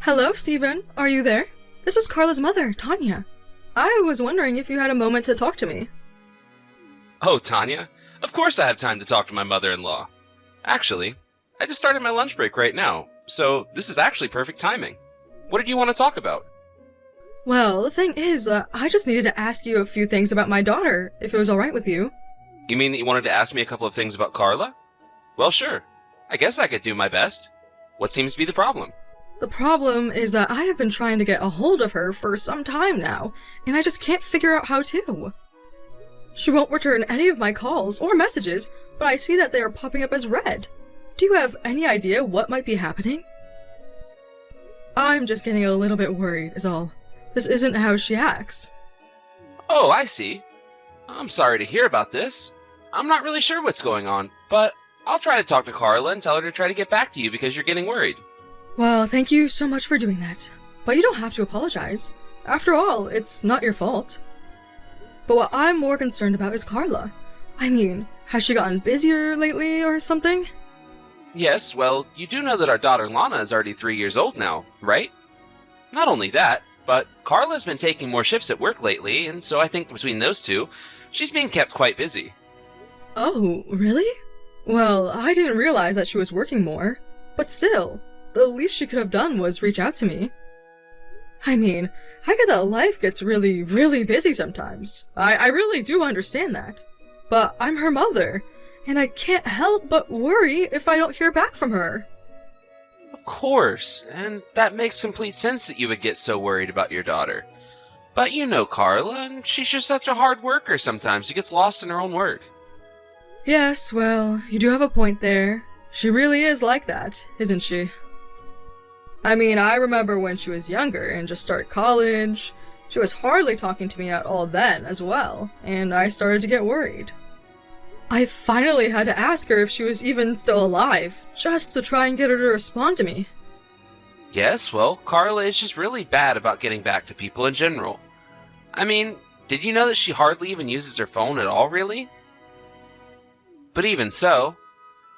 Hello, Stephen. Are you there? This is Carla's mother, Tanya. I was wondering if you had a moment to talk to me. Oh, Tanya? Of course I have time to talk to my mother-in-law. Actually, I just started my lunch break right now, so this is actually perfect timing. What did you want to talk about? Well, the thing is, I just needed to ask you a few things about my daughter, if it was alright with you. You mean that you wanted to ask me a couple of things about Carla? Well, sure. I guess I could do my best. What seems to be the problem? The problem is that I have been trying to get a hold of her for some time now, and I just can't figure out how to. She won't return any of my calls or messages, but I see that they are popping up as read. Do you have any idea what might be happening? I'm just getting a little bit worried, is all. This isn't how she acts. Oh, I see. I'm sorry to hear about this. I'm not really sure what's going on, but I'll try to talk to Carla and tell her to try to get back to you because you're getting worried. Well, thank you so much for doing that. But you don't have to apologize. After all, it's not your fault. But what I'm more concerned about is Carla. I mean, has she gotten busier lately or something? Yes, well, you do know that our daughter Lana is already 3 years old now, right? Not only that, but Carla's been taking more shifts at work lately, and so I think between those two, she's being kept quite busy. Oh, really? Well, I didn't realize that she was working more. But still, the least she could have done was reach out to me. I mean, I get that life gets really, really busy sometimes. I really do understand that. But I'm her mother, and I can't help but worry if I don't hear back from her. Of course, and that makes complete sense that you would get so worried about your daughter. But you know Carla, and she's just such a hard worker sometimes. She gets lost in her own work. Yes, well, you do have a point there. She really is like that, isn't she? I mean, I remember when she was younger and just started college. She was hardly talking to me at all then as well, and I started to get worried. I finally had to ask her if she was even still alive, just to try and get her to respond to me. Yes, well, Carla is just really bad about getting back to people in general. I mean, did you know that she hardly even uses her phone at all, really? But even so,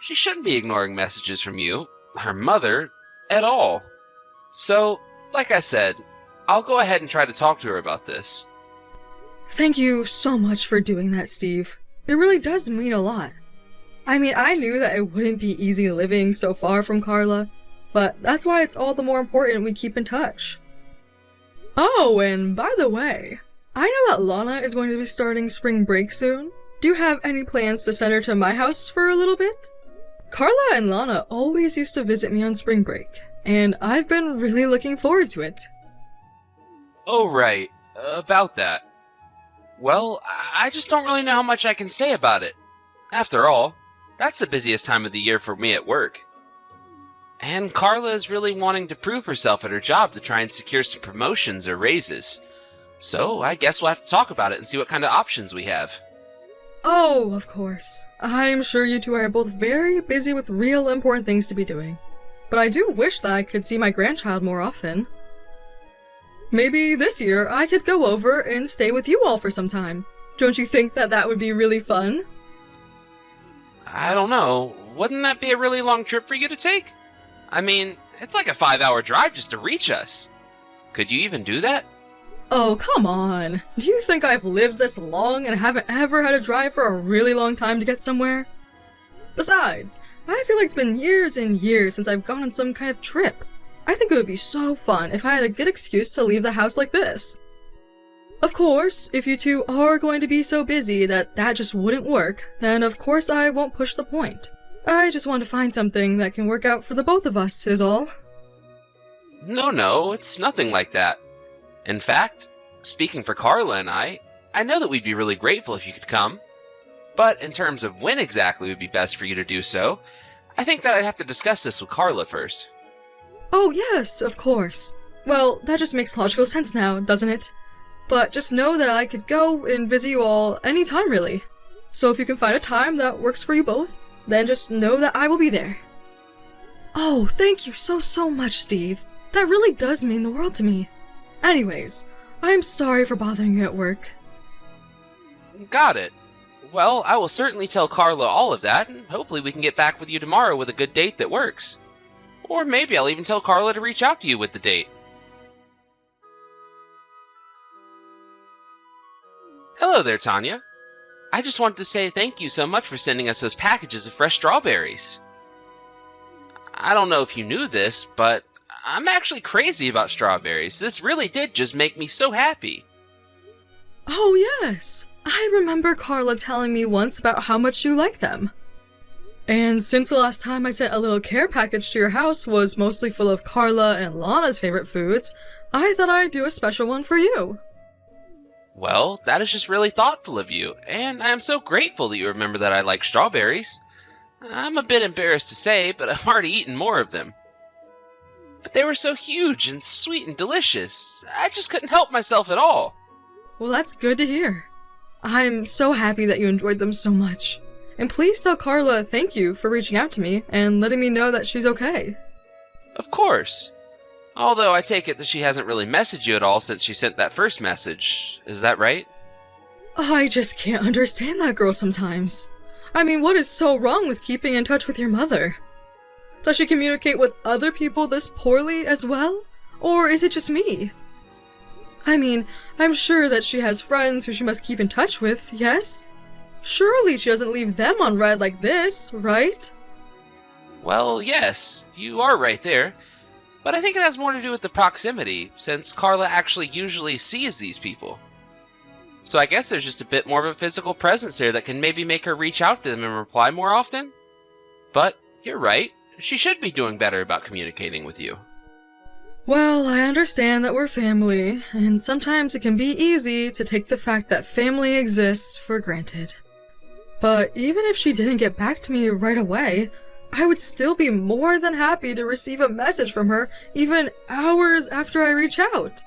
she shouldn't be ignoring messages from you, her mother, at all. So, like I said, I'll go ahead and try to talk to her about this. Thank you so much for doing that, Steve. It really does mean a lot. I mean, I knew that it wouldn't be easy living so far from Carla, but that's why it's all the more important we keep in touch. Oh, and by the way, I know that Lana is going to be starting spring break soon. Do you have any plans to send her to my house for a little bit? Carla and Lana always used to visit me on spring break, and I've been really looking forward to it. Oh, right. About that. Well, I just don't really know how much I can say about it. After all, that's the busiest time of the year for me at work. And Carla is really wanting to prove herself at her job to try and secure some promotions or raises. So I guess we'll have to talk about it and see what kind of options we have. Oh, of course. I'm sure you two are both very busy with real important things to be doing. But I do wish that I could see my grandchild more often. Maybe this year I could go over and stay with you all for some time. Don't you think that that would be really fun? I don't know. Wouldn't that be a really long trip for you to take? I mean, it's like a 5-hour drive just to reach us. Could you even do that? Oh, come on. Do you think I've lived this long and haven't ever had to drive for a really long time to get somewhere? Besides, I feel like it's been years and years since I've gone on some kind of trip. I think it would be so fun if I had a good excuse to leave the house like this. Of course, if you two are going to be so busy that just wouldn't work, then of course I won't push the point. I just want to find something that can work out for the both of us, is all. No, it's nothing like that. In fact, speaking for Carla and I know that we'd be really grateful if you could come. But in terms of when exactly would be best for you to do so, I think that I'd have to discuss this with Carla first. Oh yes, of course. Well, that just makes logical sense now, doesn't it? But just know that I could go and visit you all anytime, really. So if you can find a time that works for you both, then just know that I will be there. Oh, thank you so much, Steve. That really does mean the world to me. Anyways, I'm sorry for bothering you at work. Got it. Well, I will certainly tell Carla all of that, and hopefully we can get back with you tomorrow with a good date that works. Or maybe I'll even tell Carla to reach out to you with the date. Hello there, Tanya. I just wanted to say thank you so much for sending us those packages of fresh strawberries. I don't know if you knew this, but I'm actually crazy about strawberries. This really did just make me so happy. Oh yes, I remember Carla telling me once about how much you like them. And since the last time I sent a little care package to your house was mostly full of Carla and Lana's favorite foods, I thought I'd do a special one for you. Well, that is just really thoughtful of you, and I am so grateful that you remember that I like strawberries. I'm a bit embarrassed to say, but I've already eaten more of them. But they were so huge and sweet and delicious. I just couldn't help myself at all. Well, that's good to hear. I'm so happy that you enjoyed them so much. And please tell Carla thank you for reaching out to me and letting me know that she's okay. Of course. Although I take it that she hasn't really messaged you at all since she sent that first message. Is that right? I just can't understand that girl sometimes. I mean, what is so wrong with keeping in touch with your mother? Does she communicate with other people this poorly as well? Or is it just me? I mean, I'm sure that she has friends who she must keep in touch with, yes? Surely she doesn't leave them on red like this, right? Well, yes, you are right there. But I think it has more to do with the proximity, since Carla actually usually sees these people. So I guess there's just a bit more of a physical presence there that can maybe make her reach out to them and reply more often. But you're right, she should be doing better about communicating with you. Well, I understand that we're family, and sometimes it can be easy to take the fact that family exists for granted. But even if she didn't get back to me right away, I would still be more than happy to receive a message from her even hours after I reach out.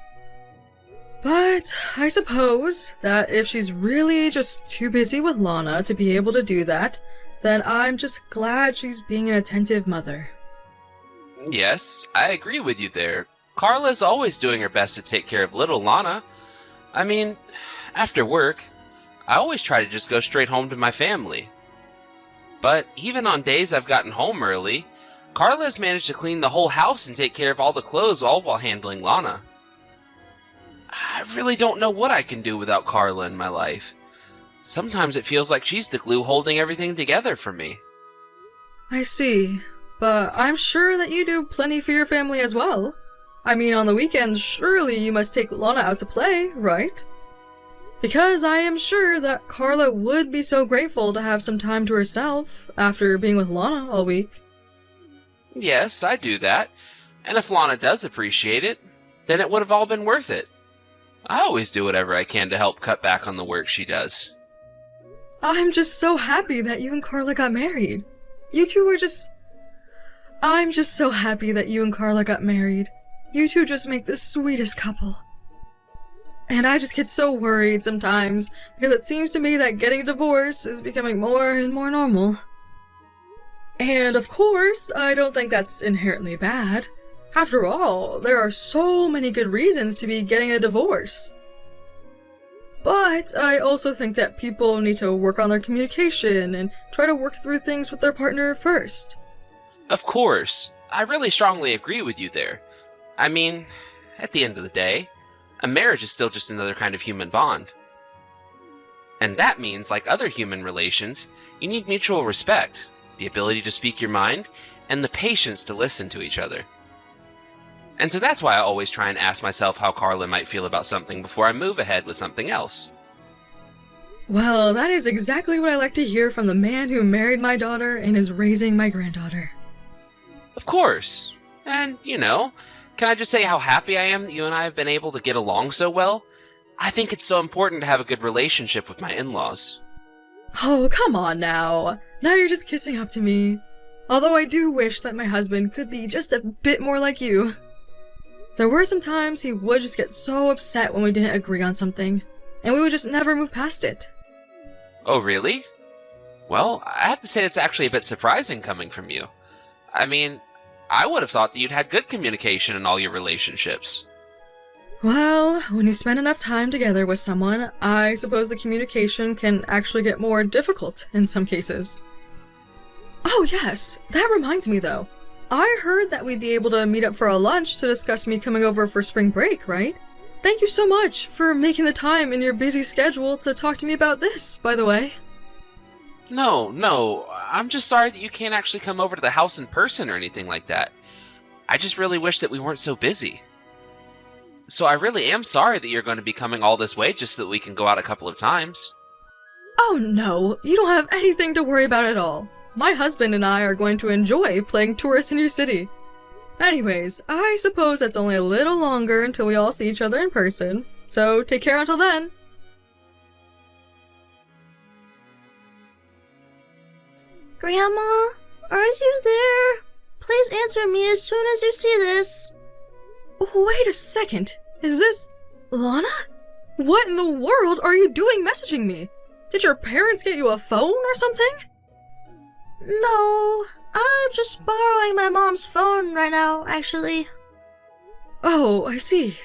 But I suppose that if she's really just too busy with Lana to be able to do that, then I'm just glad she's being an attentive mother. Yes, I agree with you there. Carla's always doing her best to take care of little Lana. I mean, after work, I always try to just go straight home to my family. But even on days I've gotten home early, Carla has managed to clean the whole house and take care of all the clothes all while handling Lana. I really don't know what I can do without Carla in my life. Sometimes it feels like she's the glue holding everything together for me. I see, but I'm sure that you do plenty for your family as well. I mean, on the weekends, surely you must take Lana out to play, right? Because I am sure that Carla would be so grateful to have some time to herself after being with Lana all week. Yes, I do that. And if Lana does appreciate it, then it would have all been worth it. I always do whatever I can to help cut back on the work she does. I'm just so happy that you and Carla got married. You two are just... I'm just so happy that you and Carla got married. You two just make the sweetest couple. And I just get so worried sometimes, because it seems to me that getting a divorce is becoming more and more normal. And of course, I don't think that's inherently bad. After all, there are so many good reasons to be getting a divorce. But I also think that people need to work on their communication and try to work through things with their partner first. Of course, I really strongly agree with you there. I mean, at the end of the day, a marriage is still just another kind of human bond. And that means, like other human relations, you need mutual respect, the ability to speak your mind, and the patience to listen to each other. And so that's why I always try and ask myself how Carla might feel about something before I move ahead with something else. Well, that is exactly what I like to hear from the man who married my daughter and is raising my granddaughter. Of course. And, can I just say how happy I am that you and I have been able to get along so well? I think it's so important to have a good relationship with my in-laws. Oh, come on now. Now you're just kissing up to me. Although I do wish that my husband could be just a bit more like you. There were some times he would just get so upset when we didn't agree on something, and we would just never move past it. Oh, really? Well, I have to say it's actually a bit surprising coming from you. I mean, I would have thought that you'd had good communication in all your relationships. Well, when you spend enough time together with someone, I suppose the communication can actually get more difficult in some cases. Oh yes, that reminds me though. I heard that we'd be able to meet up for a lunch to discuss me coming over for spring break, right? Thank you so much for making the time in your busy schedule to talk to me about this, by the way. No, I'm just sorry that you can't actually come over to the house in person or anything like that. I just really wish that we weren't so busy. So I really am sorry that you're going to be coming all this way just so that we can go out a couple of times. Oh no, you don't have anything to worry about at all. My husband and I are going to enjoy playing tourists in your city. Anyways, I suppose it's only a little longer until we all see each other in person, so take care until then. Grandma, are you there? Please answer me as soon as you see this. Wait a second, is this Lana? What in the world are you doing messaging me? Did your parents get you a phone or something? No, I'm just borrowing my mom's phone right now, actually. Oh, I see.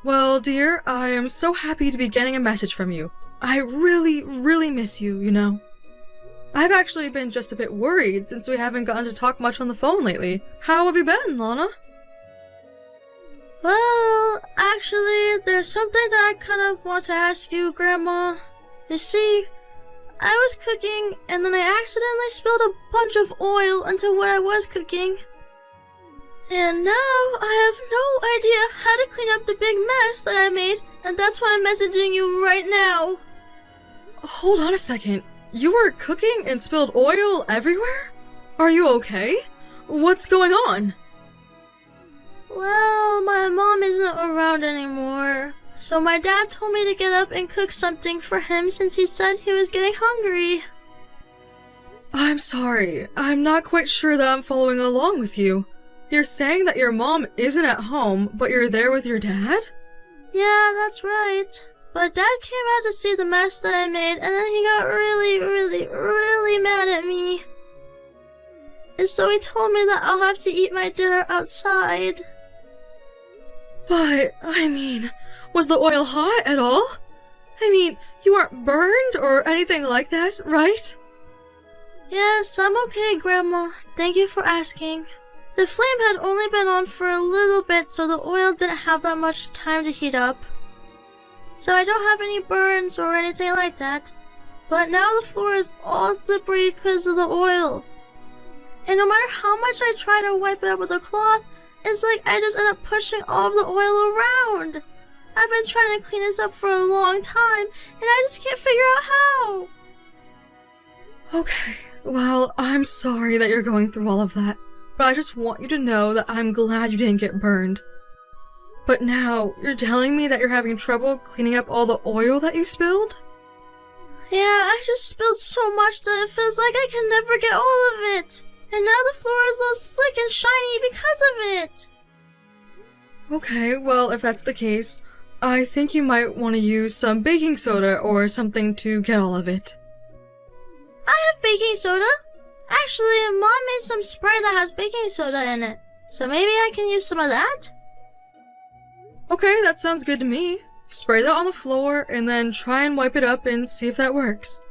Well, dear, I am so happy to be getting a message from you. I really miss you, you know. I've actually been just a bit worried since we haven't gotten to talk much on the phone lately. How have you been, Lana? Well, actually, there's something that I kind of want to ask you, Grandma. You see, I was cooking and then I accidentally spilled a bunch of oil into what I was cooking. And now I have no idea how to clean up the big mess that I made, and that's why I'm messaging you right now. Hold on a second. You were cooking and spilled oil everywhere? Are you okay? What's going on? Well, my mom isn't around anymore, so my dad told me to get up and cook something for him since he said he was getting hungry. I'm sorry. I'm not quite sure that I'm following along with you. You're saying that your mom isn't at home, but you're there with your dad? Yeah, that's right. But Dad came out to see the mess that I made, and then he got really mad at me. And so he told me that I'll have to eat my dinner outside. But, I mean, was the oil hot at all? I mean, you aren't burned or anything like that, right? Yes, I'm okay, Grandma. Thank you for asking. The flame had only been on for a little bit, so the oil didn't have that much time to heat up. So I don't have any burns or anything like that. But now the floor is all slippery because of the oil. And no matter how much I try to wipe it up with a cloth, it's like I just end up pushing all of the oil around. I've been trying to clean this up for a long time, and I just can't figure out how. Okay, well, I'm sorry that you're going through all of that, but I just want you to know that I'm glad you didn't get burned. But now, you're telling me that you're having trouble cleaning up all the oil that you spilled? Yeah, I just spilled so much that it feels like I can never get all of it. And now the floor is all slick and shiny because of it. Okay, well, if that's the case, I think you might want to use some baking soda or something to get all of it. I have baking soda. Actually, Mom made some spray that has baking soda in it. So maybe I can use some of that? Okay, that sounds good to me. Spray that on the floor and then try and wipe it up and see if that works.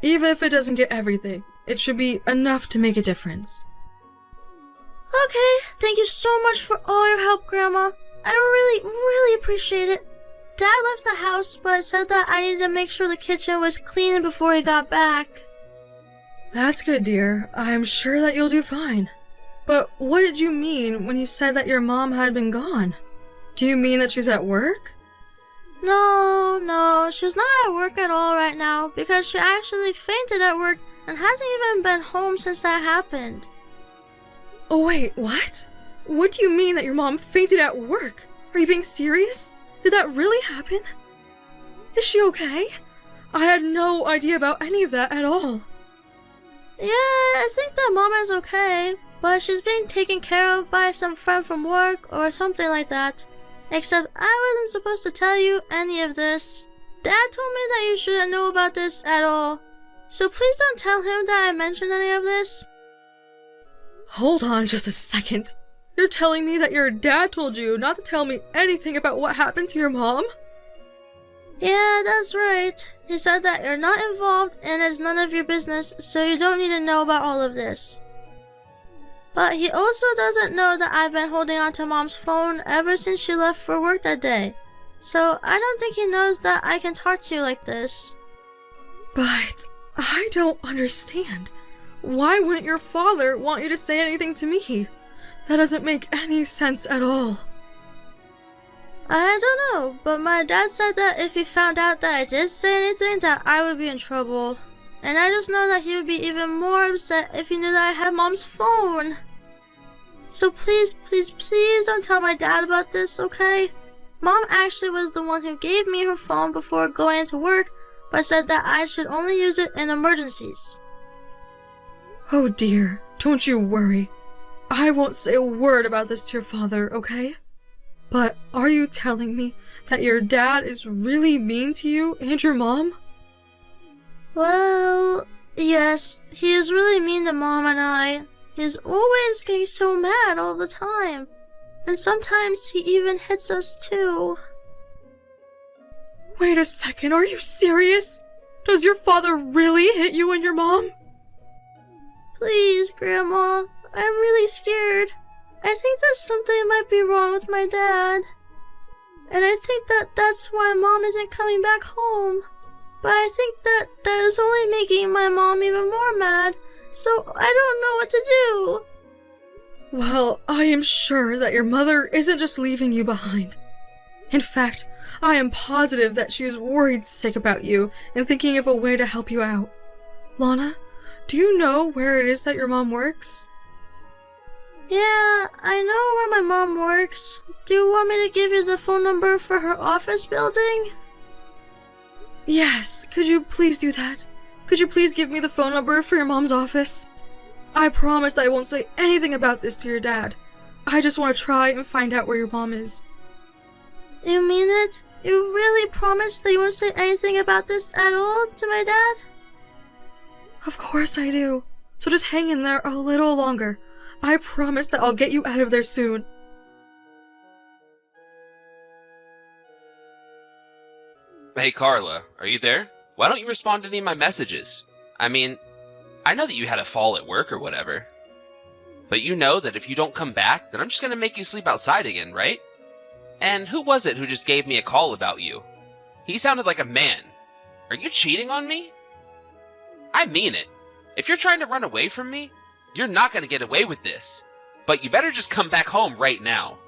Even if it doesn't get everything, it should be enough to make a difference. Okay, thank you so much for all your help, Grandma. I really appreciate it. Dad left the house, but said that I needed to make sure the kitchen was clean before he got back. That's good, dear. I'm sure that you'll do fine. But what did you mean when you said that your mom had been gone? Do you mean that she's at work? No, she's not at work at all right now because she actually fainted at work and hasn't even been home since that happened. Oh wait, what? What do you mean that your mom fainted at work? Are you being serious? Did that really happen? Is she okay? I had no idea about any of that at all. Yeah, I think that Mom is okay, but she's being taken care of by some friend from work or something like that. Except I wasn't supposed to tell you any of this. Dad told me that you shouldn't know about this at all. So please don't tell him that I mentioned any of this. Hold on just a second. You're telling me that your dad told you not to tell me anything about what happened to your mom? Yeah, that's right. He said that you're not involved and it's none of your business, so you don't need to know about all of this. But he also doesn't know that I've been holding on to Mom's phone ever since she left for work that day. So I don't think he knows that I can talk to you like this. But I don't understand. Why wouldn't your father want you to say anything to me? That doesn't make any sense at all. I don't know, but my dad said that if he found out that I did say anything, that I would be in trouble. And I just know that he would be even more upset if he knew that I had Mom's phone. So please, please, please don't tell my dad about this, okay? Mom actually was the one who gave me her phone before going into work, but said that I should only use it in emergencies. Oh dear, don't you worry. I won't say a word about this to your father, okay? But are you telling me that your dad is really mean to you and your mom? Well, yes, he is really mean to Mom and I. He's always getting so mad all the time. And sometimes he even hits us too. Wait a second, are you serious? Does your father really hit you and your mom? Please, Grandma, I'm really scared. I think that something might be wrong with my dad. And I think that that's why Mom isn't coming back home. But I think that is only making my mom even more mad, so I don't know what to do. Well, I am sure that your mother isn't just leaving you behind. In fact, I am positive that she is worried sick about you and thinking of a way to help you out. Lana, do you know where it is that your mom works? Yeah, I know where my mom works. Do you want me to give you the phone number for her office building? Yes, could you please do that? Could you please give me the phone number for your mom's office? I promise that I won't say anything about this to your dad. I just want to try and find out where your mom is. You mean it? You really promise that you won't say anything about this at all to my dad? Of course I do. So just hang in there a little longer. I promise that I'll get you out of there soon. Hey Carla, are you there? Why don't you respond to any of my messages? I mean, I know that you had a fall at work or whatever. But you know that if you don't come back, then I'm just gonna make you sleep outside again, right? And who was it who just gave me a call about you? He sounded like a man. Are you cheating on me? I mean it. If you're trying to run away from me, you're not gonna get away with this. But you better just come back home right now.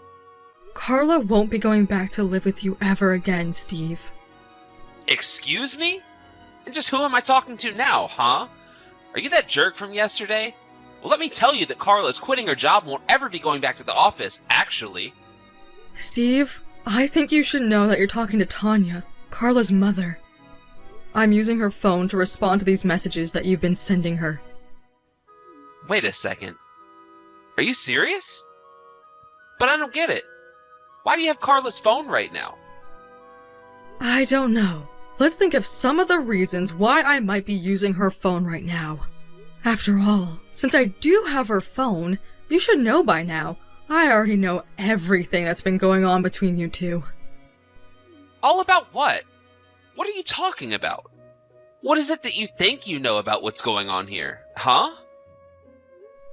Carla won't be going back to live with you ever again, Steve. Excuse me? And just who am I talking to now, huh? Are you that jerk from yesterday? Well, let me tell you that Carla's quitting her job and won't ever be going back to the office, actually. Steve, I think you should know that you're talking to Tanya, Carla's mother. I'm using her phone to respond to these messages that you've been sending her. Wait a second. Are you serious? But I don't get it. Why do you have Carla's phone right now? I don't know. Let's think of some of the reasons why I might be using her phone right now. After all, since I do have her phone, you should know by now. I already know everything that's been going on between you two. All about what? What are you talking about? What is it that you think you know about what's going on here, huh?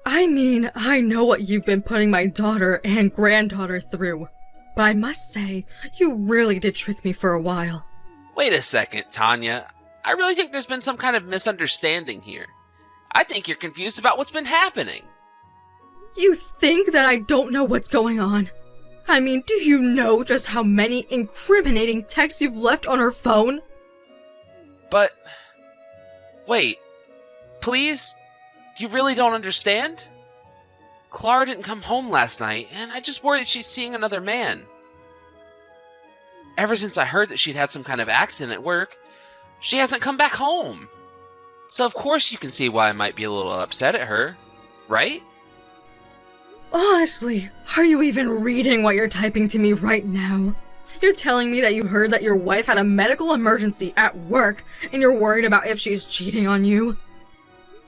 I mean, I know what you've been putting my daughter and granddaughter through. But I must say, you really did trick me for a while. Wait a second, Tanya. I really think there's been some kind of misunderstanding here. I think you're confused about what's been happening. You think that I don't know what's going on? I mean, do you know just how many incriminating texts you've left on her phone? But... wait. Please? You really don't understand? Clara didn't come home last night, and I just worry that she's seeing another man. Ever since I heard that she'd had some kind of accident at work, she hasn't come back home. So of course you can see why I might be a little upset at her, right? Honestly, are you even reading what you're typing to me right now? You're telling me that you heard that your wife had a medical emergency at work, and you're worried about if she's cheating on you?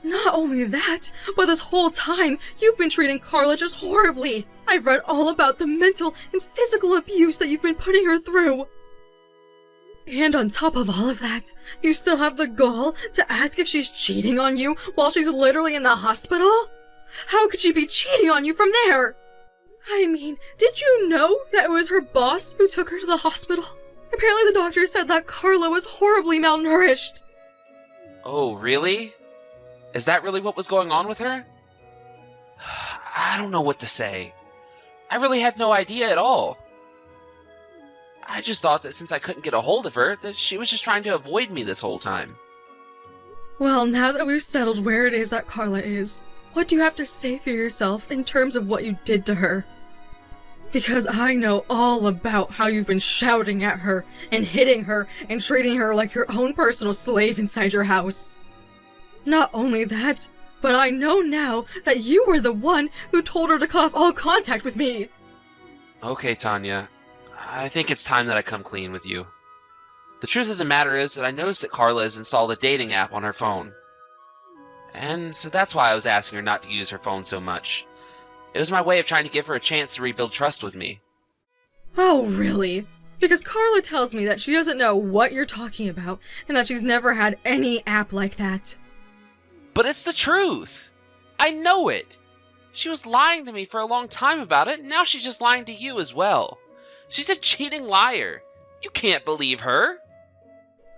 Not only that, but this whole time, you've been treating Carla just horribly. I've read all about the mental and physical abuse that you've been putting her through. And on top of all of that, you still have the gall to ask if she's cheating on you while she's literally in the hospital? How could she be cheating on you from there? I mean, did you know that it was her boss who took her to the hospital? Apparently the doctor said that Carla was horribly malnourished. Oh, really? Is that really what was going on with her? I don't know what to say. I really had no idea at all. I just thought that since I couldn't get a hold of her, that she was just trying to avoid me this whole time. Well, now that we've settled where it is that Carla is, what do you have to say for yourself in terms of what you did to her? Because I know all about how you've been shouting at her and hitting her and treating her like your own personal slave inside your house. Not only that, but I know now that you were the one who told her to cut off all contact with me. Okay, Tanya. I think it's time that I come clean with you. The truth of the matter is that I noticed that Carla has installed a dating app on her phone. And so that's why I was asking her not to use her phone so much. It was my way of trying to give her a chance to rebuild trust with me. Oh, really? Because Carla tells me that she doesn't know what you're talking about and that she's never had any app like that. But it's the truth! I know it! She was lying to me for a long time about it, and now she's just lying to you as well. She's a cheating liar. You can't believe her.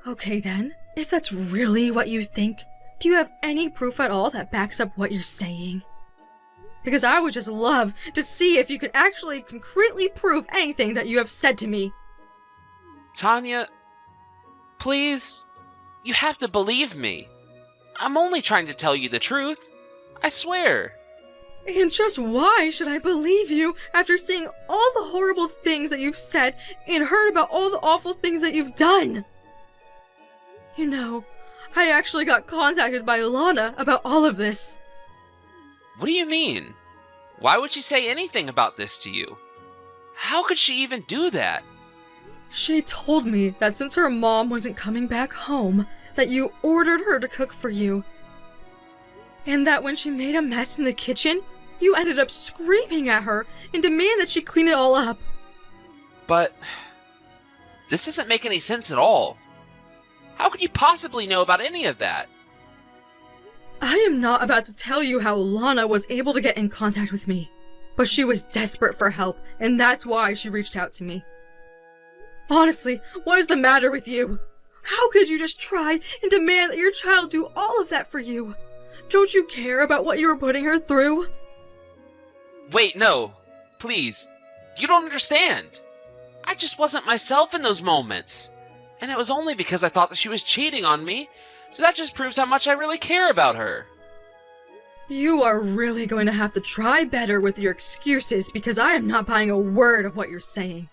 Okay then, if that's really what you think, do you have any proof at all that backs up what you're saying? Because I would just love to see if you could actually concretely prove anything that you have said to me. Tanya, please, you have to believe me. I'm only trying to tell you the truth. I swear. And just why should I believe you after seeing all the horrible things that you've said and heard about all the awful things that you've done? You know, I actually got contacted by Lana about all of this. What do you mean? Why would she say anything about this to you? How could she even do that? She told me that since her mom wasn't coming back home, that you ordered her to cook for you. And that when she made a mess in the kitchen, you ended up screaming at her and demanded that she clean it all up. But this doesn't make any sense at all. How could you possibly know about any of that? I am not about to tell you how Lana was able to get in contact with me, but she was desperate for help, and that's why she reached out to me. Honestly, what is the matter with you? How could you just try and demand that your child do all of that for you? Don't you care about what you were putting her through? Wait, no. Please. You don't understand. I just wasn't myself in those moments. And it was only because I thought that she was cheating on me, so that just proves how much I really care about her. You are really going to have to try better with your excuses because I am not buying a word of what you're saying.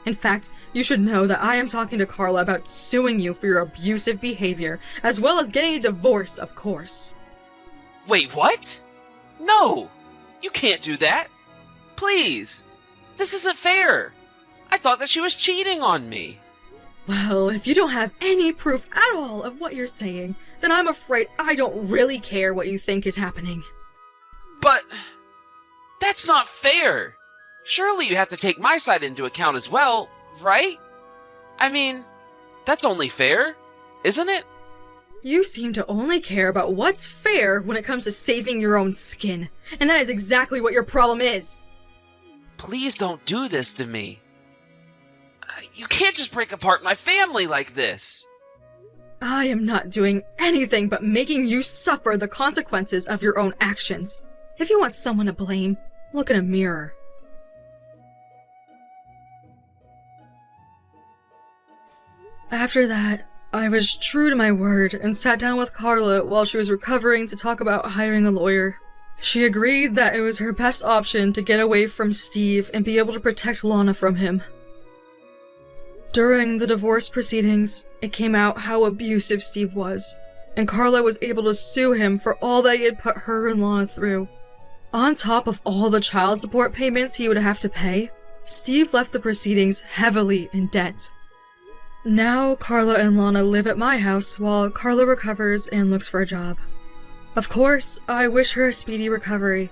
In fact, you should know that I am talking to Carla about suing you for your abusive behavior, as well as getting a divorce, of course. Wait, what? No! You can't do that! Please! This isn't fair! I thought that she was cheating on me! Well, if you don't have any proof at all of what you're saying, then I'm afraid I don't really care what you think is happening. But that's not fair! Surely you have to take my side into account as well, right? I mean, that's only fair, isn't it? You seem to only care about what's fair when it comes to saving your own skin, and that is exactly what your problem is. Please don't do this to me. You can't just break apart my family like this. I am not doing anything but making you suffer the consequences of your own actions. If you want someone to blame, look in a mirror. After that, I was true to my word and sat down with Carla while she was recovering to talk about hiring a lawyer. She agreed that it was her best option to get away from Steve and be able to protect Lana from him. During the divorce proceedings, it came out how abusive Steve was, and Carla was able to sue him for all that he had put her and Lana through. On top of all the child support payments he would have to pay, Steve left the proceedings heavily in debt. Now Carla and Lana live at my house while Carla recovers and looks for a job. Of course, I wish her a speedy recovery,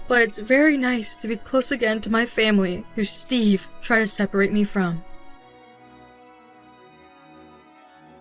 but it's very nice to be close again to my family who Steve tried to separate me from.